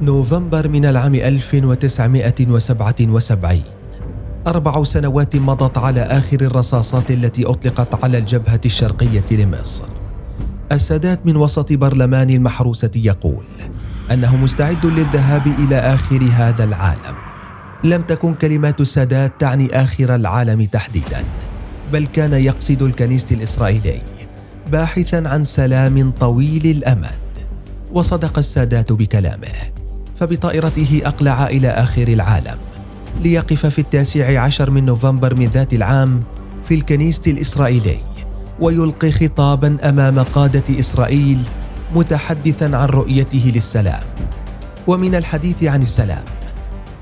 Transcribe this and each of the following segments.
نوفمبر من العام 1977. 4 سنوات مضت على آخر الرصاصات التي أطلقت على الجبهة الشرقية لمصر. السادات من وسط برلمان المحروسة يقول أنه مستعد للذهاب إلى آخر هذا العالم. لم تكن كلمات السادات تعني آخر العالم تحديدا، بل كان يقصد الكنيست الإسرائيلي باحثا عن سلام طويل الأمد. وصدق السادات بكلامه، فبطائرته أقلع إلى آخر العالم ليقف في 19 من نوفمبر من ذات العام في الكنيست الإسرائيلي ويلقي خطابا أمام قادة إسرائيل متحدثا عن رؤيته للسلام. ومن الحديث عن السلام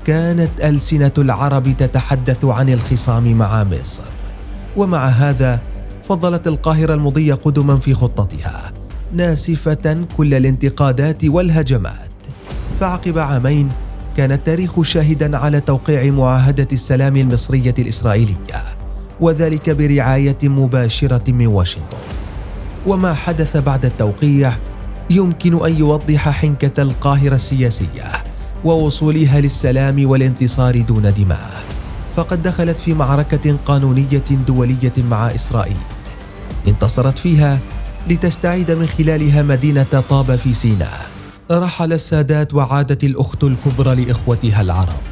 كانت ألسنة العرب تتحدث عن الخصام مع مصر، ومع هذا فضلت القاهرة المضي قدما في خطتها، ناسفة كل الانتقادات والهجمات. فعقب عامين كان التاريخ شاهدا على توقيع معاهدة السلام المصرية الإسرائيلية، وذلك برعاية مباشرة من واشنطن. وما حدث بعد التوقيع يمكن أن يوضح حنكة القاهرة السياسية ووصولها للسلام والانتصار دون دماء. فقد دخلت في معركة قانونية دولية مع إسرائيل انتصرت فيها لتستعيد من خلالها مدينة طابة في سيناء. رحل السادات وعادت الأخت الكبرى لإخوتها العرب،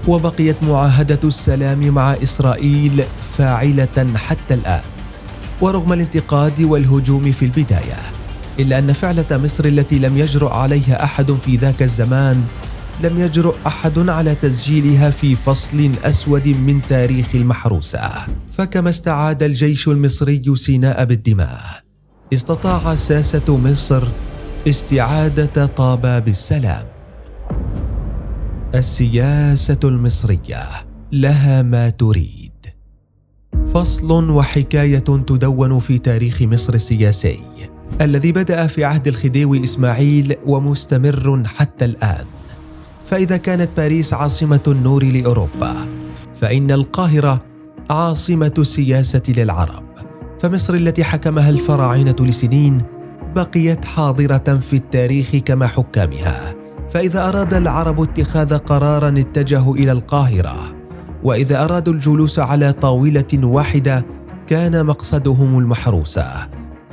وبقيت معاهدة السلام مع إسرائيل فاعلة حتى الآن. ورغم الانتقاد والهجوم في البداية، إلا أن فعلة مصر التي لم يجرؤ عليها أحد في ذاك الزمان لم يجرؤ أحد على تسجيلها في فصل أسود من تاريخ المحروسة. فكما استعاد الجيش المصري سيناء بالدماء، استطاع ساسة مصر استعادة طابة بالسلام. السياسة المصرية لها ما تريد. فصل وحكاية تدون في تاريخ مصر السياسي الذي بدأ في عهد الخديوي إسماعيل ومستمر حتى الآن. فإذا كانت باريس عاصمة النور لأوروبا، فإن القاهرة عاصمة السياسة للعرب. فمصر التي حكمها الفراعنة لسنين بقيت حاضرة في التاريخ كما حكامها. فإذا أراد العرب اتخاذ قراراً اتجهوا إلى القاهرة، وإذا أرادوا الجلوس على طاولة واحدة كان مقصدهم المحروسة.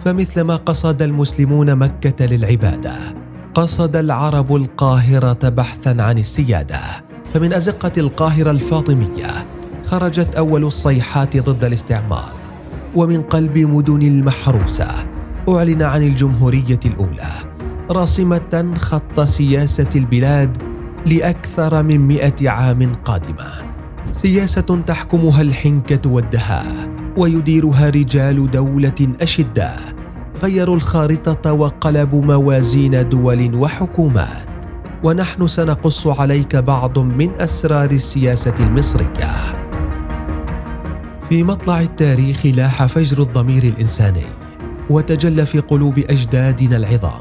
فمثلما قصد المسلمون مكة للعبادة، قصد العرب القاهرة بحثاً عن السيادة. فمن أزقة القاهرة الفاطمية خرجت أول الصيحات ضد الاستعمار، ومن قلب مدن المحروسة أعلن عن الجمهورية الأولى، راسمة خط سياسة البلاد لأكثر من 100 عام قادمة. سياسة تحكمها الحنكة والدهاء، ويديرها رجال دولة أشداء غيروا الخارطة وقلبوا موازين دول وحكومات. ونحن سنقص عليك بعض من أسرار السياسة المصرية. في مطلع التاريخ لاح فجر الضمير الإنساني، وتجلى في قلوب أجدادنا العظام،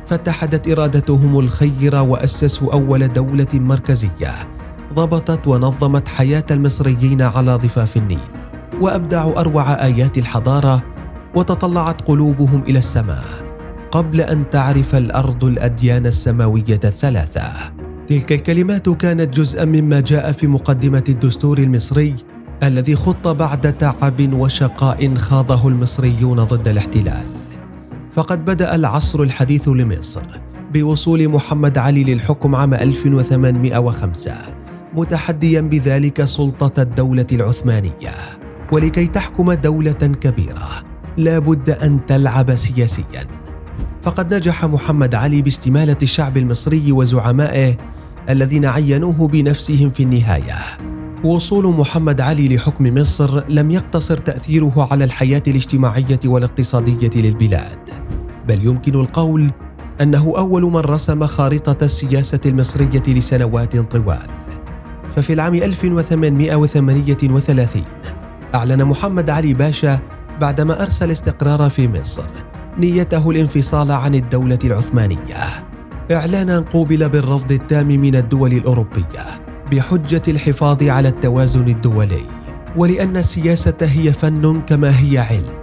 فاتحدت إرادتهم الخير وأسسوا أول دولة مركزية ضبطت ونظمت حياة المصريين على ضفاف النيل، وأبدعوا أروع آيات الحضارة، وتطلعت قلوبهم إلى السماء قبل أن تعرف الأرض الأديان السماوية الثلاثة. تلك الكلمات كانت جزءا مما جاء في مقدمة الدستور المصري الذي خط بعد تعب وشقاء خاضه المصريون ضد الاحتلال. فقد بدأ العصر الحديث لمصر بوصول محمد علي للحكم عام 1805، متحديا بذلك سلطة الدولة العثمانية. ولكي تحكم دولة كبيرة لا بد أن تلعب سياسيا، فقد نجح محمد علي باستمالة الشعب المصري وزعمائه الذين عينوه بنفسهم في النهاية. وصول محمد علي لحكم مصر لم يقتصر تأثيره على الحياة الاجتماعية والاقتصادية للبلاد، بل يمكن القول أنه أول من رسم خارطة السياسة المصرية لسنوات طوال. ففي العام 1838 أعلن محمد علي باشا بعدما أرسل استقرار في مصر نيته الانفصال عن الدولة العثمانية، إعلانا قوبل بالرفض التام من الدول الأوروبية بحجة الحفاظ على التوازن الدولي. ولأن السياسة هي فن كما هي علم،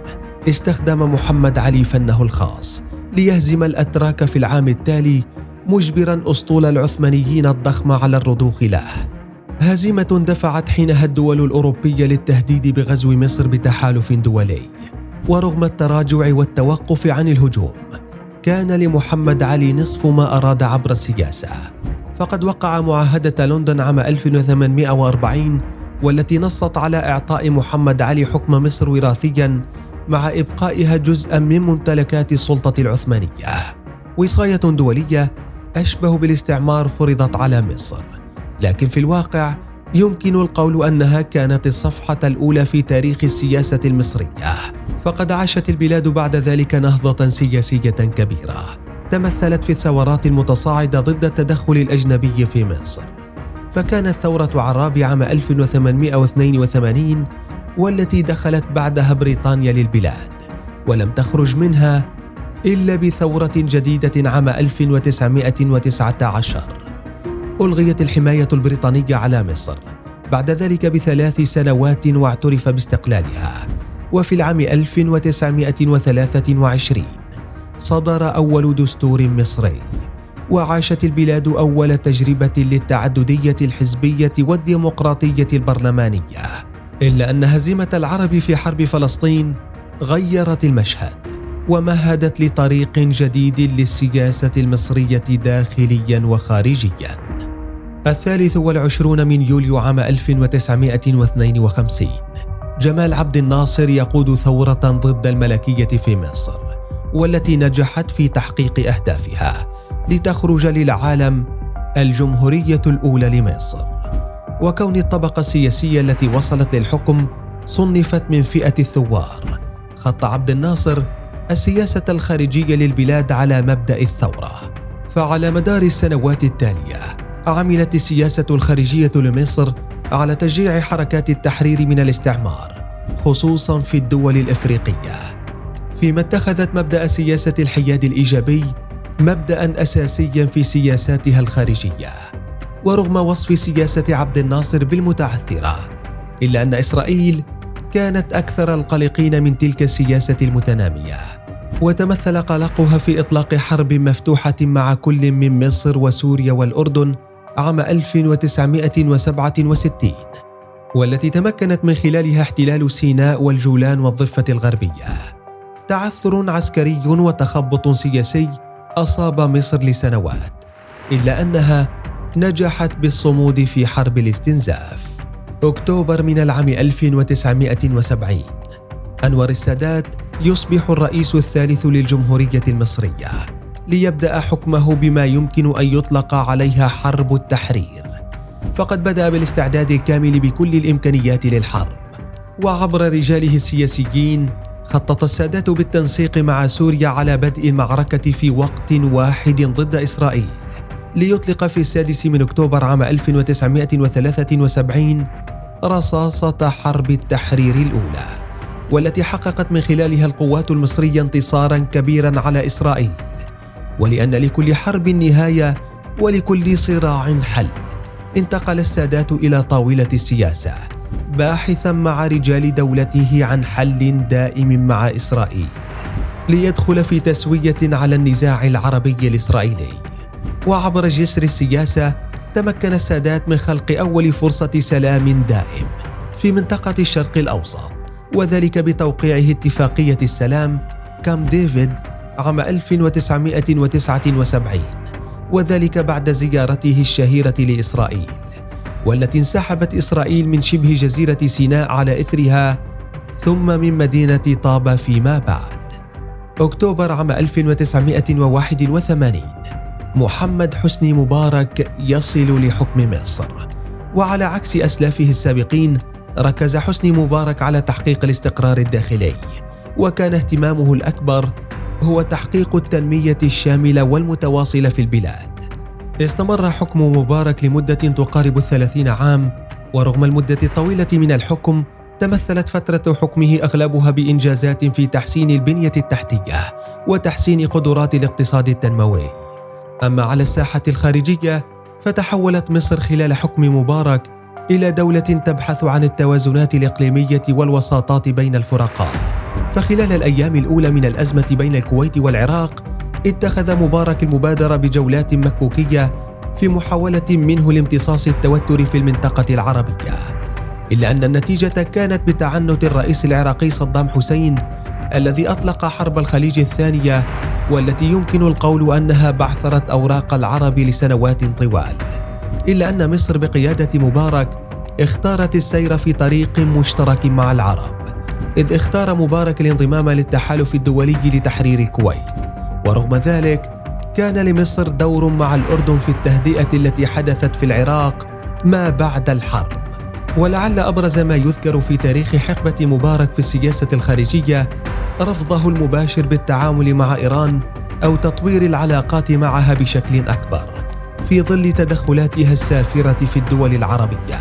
استخدم محمد علي فنه الخاص ليهزم الأتراك في العام التالي مجبرا أسطول العثمانيين الضخم على الرضوخ له. هزيمة دفعت حينها الدول الأوروبية للتهديد بغزو مصر بتحالف دولي، ورغم التراجع والتوقف عن الهجوم كان لمحمد علي نصف ما أراد عبر السياسة، فقد وقع معاهدة لندن عام 1840 والتي نصت على إعطاء محمد علي حكم مصر وراثيا مع إبقائها جزءا من ممتلكات السلطة العثمانية. وصاية دولية أشبه بالاستعمار فرضت على مصر، لكن في الواقع يمكن القول أنها كانت الصفحة الأولى في تاريخ السياسة المصرية، فقد عاشت البلاد بعد ذلك نهضة سياسية كبيرة تمثلت في الثورات المتصاعدة ضد التدخل الأجنبي في مصر. فكانت ثورة عراب عام 1882 والتي دخلت بعدها بريطانيا للبلاد، ولم تخرج منها إلا بثورة جديدة عام 1919. ألغيت الحماية البريطانية على مصر بعد ذلك ب3 سنوات واعترف باستقلالها. وفي العام 1923 صدر أول دستور مصري، وعاشت البلاد أول تجربة للتعددية الحزبية والديمقراطية البرلمانية، إلا أن هزيمة العرب في حرب فلسطين غيرت المشهد ومهدت لطريق جديد للسياسة المصرية داخليا وخارجيا. 23 من يوليو عام 1952 جمال عبد الناصر يقود ثورة ضد الملكية في مصر، والتي نجحت في تحقيق أهدافها لتخرج للعالم الجمهورية الأولى لمصر. وكون الطبقة السياسية التي وصلت للحكم صنفت من فئة الثوار، خط عبد الناصر السياسة الخارجية للبلاد على مبدأ الثورة. فعلى مدار السنوات التالية عملت السياسة الخارجية لمصر على تشجيع حركات التحرير من الاستعمار، خصوصا في الدول الإفريقية، فيما اتخذت مبدأ سياسة الحياد الإيجابي مبدأ أساسيا في سياساتها الخارجية. ورغم وصف سياسة عبد الناصر بالمتعثرة، إلا أن إسرائيل كانت أكثر القلقين من تلك السياسة المتنامية، وتمثل قلقها في إطلاق حرب مفتوحة مع كل من مصر وسوريا والأردن عام 1967، والتي تمكنت من خلالها احتلال سيناء والجولان والضفة الغربية. تعثر عسكري وتخبط سياسي أصاب مصر لسنوات، إلا أنها نجحت بالصمود في حرب الاستنزاف. أكتوبر من العام 1970 أنور السادات يصبح الرئيس الثالث للجمهورية المصرية، ليبدأ حكمه بما يمكن أن يطلق عليها حرب التحرير. فقد بدأ بالاستعداد الكامل بكل الإمكانيات للحرب، وعبر رجاله السياسيين خطط السادات بالتنسيق مع سوريا على بدء المعركة في وقت واحد ضد إسرائيل، ليطلق في 6 من أكتوبر عام 1973 رصاصة حرب التحرير الأولى، والتي حققت من خلالها القوات المصرية انتصارا كبيرا على إسرائيل. ولأن لكل حرب نهاية ولكل صراع حل، انتقل السادات إلى طاولة السياسة باحثا مع رجال دولته عن حل دائم مع إسرائيل، ليدخل في تسوية على النزاع العربي الإسرائيلي. وعبر جسر السياسة تمكن السادات من خلق أول فرصة سلام دائم في منطقة الشرق الأوسط، وذلك بتوقيعه اتفاقية السلام كامب ديفيد عام 1979، وذلك بعد زيارته الشهيرة لإسرائيل، والتي انسحبت إسرائيل من شبه جزيرة سيناء على إثرها، ثم من مدينة طابة فيما بعد. أكتوبر عام 1981 محمد حسني مبارك يصل لحكم مصر، وعلى عكس أسلافه السابقين ركز حسني مبارك على تحقيق الاستقرار الداخلي، وكان اهتمامه الأكبر هو تحقيق التنمية الشاملة والمتواصلة في البلاد. استمر حكم مبارك لمدة تقارب 30 عام، ورغم المدة الطويلة من الحكم تمثلت فترة حكمه أغلبها بإنجازات في تحسين البنية التحتية وتحسين قدرات الاقتصاد التنموي. أما على الساحة الخارجية فتحولت مصر خلال حكم مبارك إلى دولة تبحث عن التوازنات الإقليمية والوساطات بين الفرقاء. فخلال الأيام الأولى من الأزمة بين الكويت والعراق اتخذ مبارك المبادرة بجولات مكوكية في محاولة منه لامتصاص التوتر في المنطقة العربية، إلا أن النتيجة كانت بتعنت الرئيس العراقي صدام حسين الذي أطلق حرب الخليج الثانية، والتي يمكن القول أنها بعثرت أوراق العرب لسنوات طوال. إلا أن مصر بقيادة مبارك اختارت السير في طريق مشترك مع العرب، إذ اختار مبارك الانضمام للتحالف الدولي لتحرير الكويت. ورغم ذلك كان لمصر دور مع الأردن في التهدئة التي حدثت في العراق ما بعد الحرب. ولعل أبرز ما يذكر في تاريخ حقبة مبارك في السياسة الخارجية رفضه المباشر بالتعامل مع إيران أو تطوير العلاقات معها بشكل أكبر في ظل تدخلاتها السافرة في الدول العربية.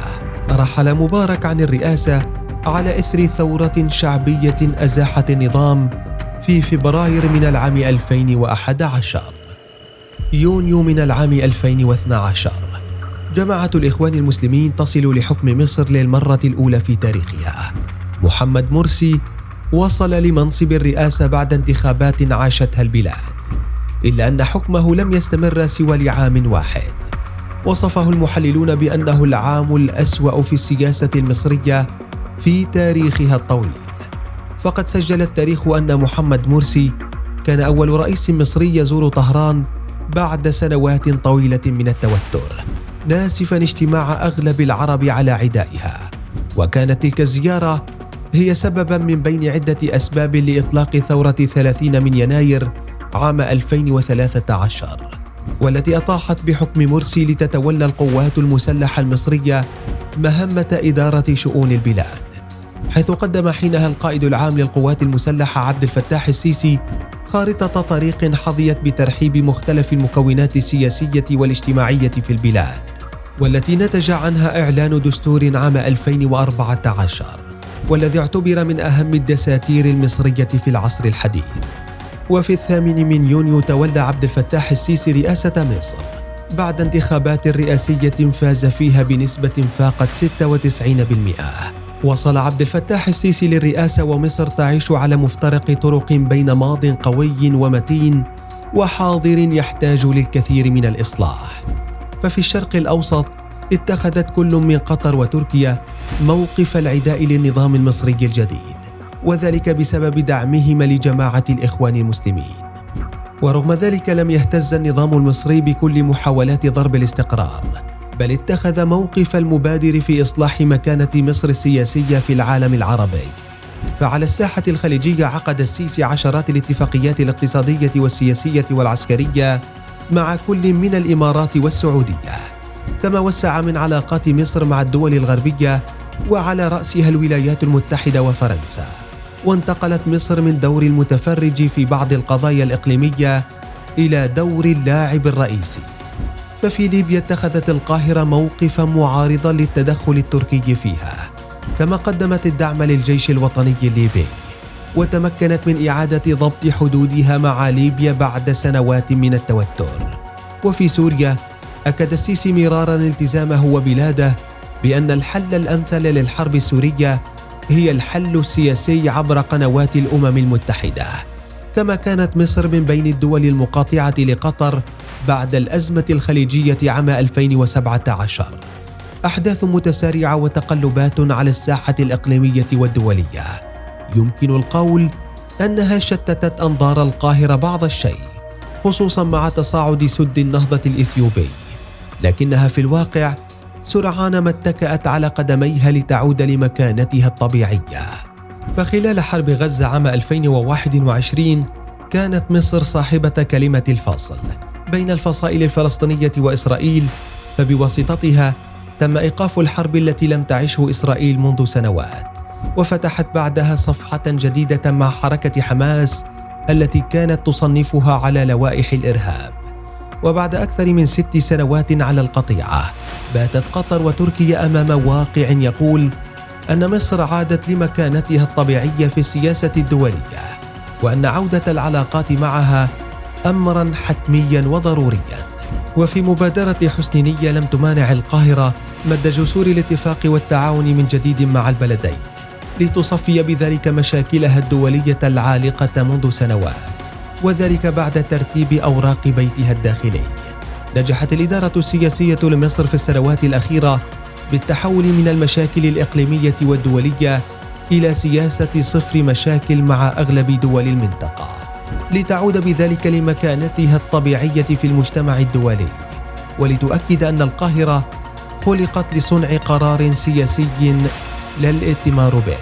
رحل مبارك عن الرئاسة على إثر ثورة شعبية أزاحت النظام في فبراير من العام 2011. يونيو من العام 2012 جماعة الإخوان المسلمين تصل لحكم مصر للمرة الأولى في تاريخها. محمد مرسي وصل لمنصب الرئاسة بعد انتخابات عاشتها البلاد، إلا أن حكمه لم يستمر سوى لعام واحد، وصفه المحللون بأنه العام الأسوأ في السياسة المصرية في تاريخها الطويل. فقد سجل التاريخ أن محمد مرسي كان أول رئيس مصري يزور طهران بعد سنوات طويلة من التوتر، ناسفا اجتماع أغلب العرب على عدائها. وكانت تلك الزيارة هي سببا من بين عدة أسباب لإطلاق ثورة 30 من يناير عام 2013، والتي أطاحت بحكم مرسي لتتولى القوات المسلحة المصرية مهمة إدارة شؤون البلاد، حيث قدم حينها القائد العام للقوات المسلحة عبد الفتاح السيسي خارطة طريق حظيت بترحيب مختلف المكونات السياسية والاجتماعية في البلاد، والتي نتج عنها إعلان دستور عام 2014، والذي اعتبر من أهم الدساتير المصرية في العصر الحديث. وفي 8 من يونيو تولى عبد الفتاح السيسي رئاسة مصر بعد انتخابات رئاسية فاز فيها بنسبة فاقت 96%. وصل عبد الفتاح السيسي للرئاسة ومصر تعيش على مفترق طرق بين ماض قوي ومتين وحاضر يحتاج للكثير من الإصلاح. ففي الشرق الأوسط اتخذت كل من قطر وتركيا موقف العداء للنظام المصري الجديد، وذلك بسبب دعمهما لجماعة الإخوان المسلمين. ورغم ذلك لم يهتز النظام المصري بكل محاولات ضرب الاستقرار، بل اتخذ موقف المبادر في إصلاح مكانة مصر السياسية في العالم العربي. فعلى الساحة الخليجية عقد السيسي عشرات الاتفاقيات الاقتصادية والسياسية والعسكرية مع كل من الإمارات والسعودية، كما وسع من علاقات مصر مع الدول الغربية وعلى رأسها الولايات المتحدة وفرنسا. وانتقلت مصر من دور المتفرج في بعض القضايا الإقليمية إلى دور اللاعب الرئيسي. ففي ليبيا اتخذت القاهرة موقفا معارضا للتدخل التركي فيها، كما قدمت الدعم للجيش الوطني الليبي، وتمكنت من إعادة ضبط حدودها مع ليبيا بعد سنوات من التوتر. وفي سوريا أكد السيسي مرارا التزامه وبلاده بأن الحل الأمثل للحرب السورية هي الحل السياسي عبر قنوات الأمم المتحدة، كما كانت مصر من بين الدول المقاطعة لقطر بعد الأزمة الخليجية عام 2017. أحداث متسارعة وتقلبات على الساحة الإقليمية والدولية يمكن القول أنها شتتت أنظار القاهرة بعض الشيء، خصوصا مع تصاعد سد النهضة الإثيوبي، لكنها في الواقع سرعان ما اتكأت على قدميها لتعود لمكانتها الطبيعية. فخلال حرب غزة عام 2021 كانت مصر صاحبة كلمة الفصل بين الفصائل الفلسطينية وإسرائيل، فبواسطتها تم إيقاف الحرب التي لم تعشه إسرائيل منذ سنوات، وفتحت بعدها صفحة جديدة مع حركة حماس التي كانت تصنفها على لوائح الإرهاب. وبعد أكثر من 6 سنوات على القطيعة، باتت قطر وتركيا أمام واقع يقول أن مصر عادت لمكانتها الطبيعية في السياسة الدولية، وأن عودة العلاقات معها أمرا حتميا وضروريا. وفي مبادرة حسن نية لم تمانع القاهرة مد جسور الاتفاق والتعاون من جديد مع البلدين، لتصفي بذلك مشاكلها الدولية العالقة منذ سنوات، وذلك بعد ترتيب أوراق بيتها الداخلي. نجحت الإدارة السياسية لمصر في السنوات الأخيرة بالتحول من المشاكل الإقليمية والدولية إلى سياسة صفر مشاكل مع أغلب دول المنطقة، لتعود بذلك لمكانتها الطبيعية في المجتمع الدولي، ولتؤكد أن القاهرة خلقت لصنع قرار سياسي لا الائتمار به.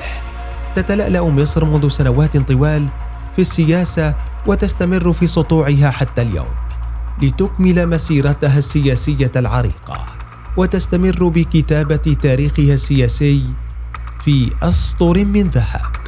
تتلألأ مصر منذ سنوات طوال في السياسة وتستمر في سطوعها حتى اليوم، لتكمل مسيرتها السياسية العريقة وتستمر بكتابة تاريخها السياسي في أسطر من ذهب.